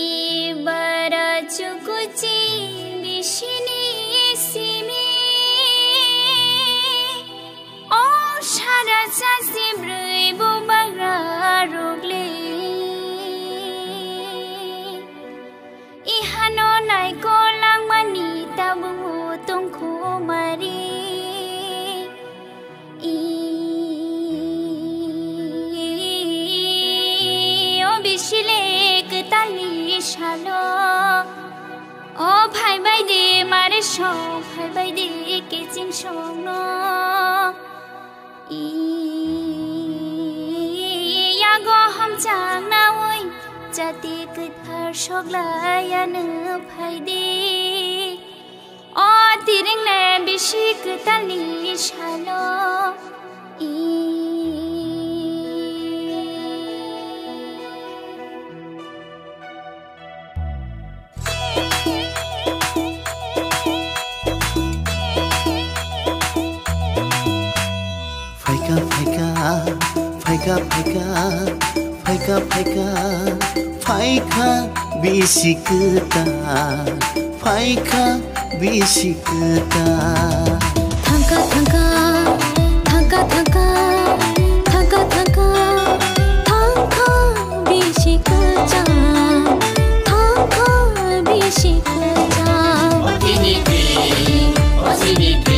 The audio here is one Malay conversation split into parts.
Ibara cukuci di sini sini. Oh shara sasi beribu bararugli. Ihano nai kolang manita bungutung kumari. Shalo, oh bhai bhai de mare shong, bhai bhai de ke jing shong no. Ya go ham chang na oi, jati kuthar shok la ya ne bhai de. Oh tiring ne bishi kutali shalo. Faika bisiketa, faika bisiketa. Thangka thangka, thangka thangka, thangka thangka, thangka bisiketa, thangka bisiketa. Otiniti, otiniti.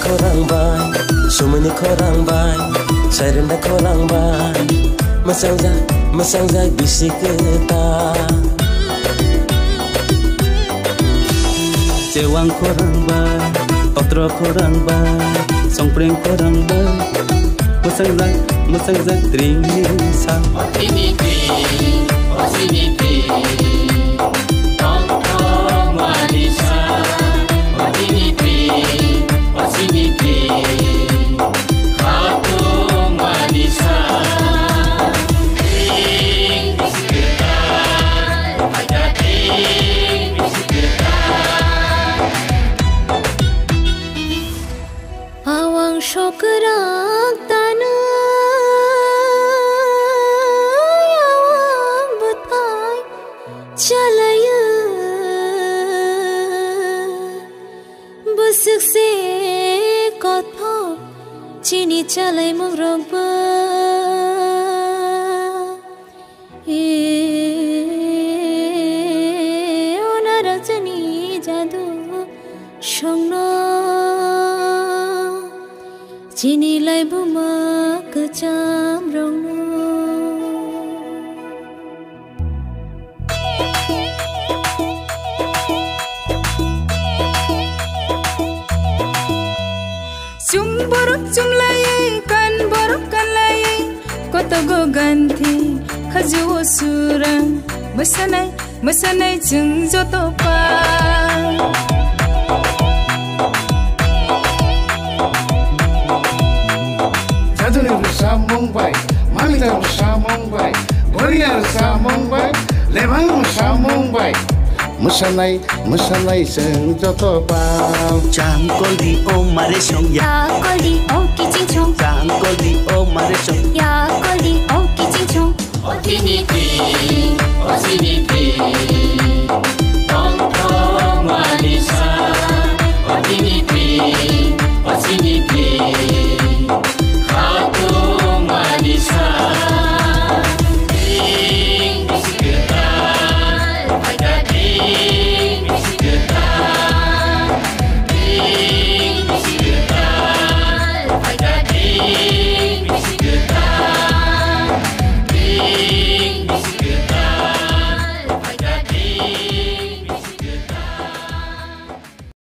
Korang bay, sumani korang bay, sarenda korang bay, masang zag bisiketa. Cewang korang bay, otro korang bay, songpreng korang bay, masang zag tringsa. Otiniti, otiniti, tong manisa, otiniti. Osiniti, khatu manisa, ting bisiketa, aja ting bisiketa. Awang shokerak tanah, awang butai jalaya, busuk se. Chini chalai murogba, ona rajani jadu shongno, chini lai buma kecam rongno. Jum layai kan borok kan layai kota go ganti khaju surang masanai jeng joto pa jaduni rusa mumbai mamita rusa mumbai goria rusa mumbai lebang rusa mumbai Musanai seng joto pao Jangkol di o mare song ya kol di o kicing chong Jangkol di o mare song ya kol di o kicing chong Otiniti, osiniti, tong manisa.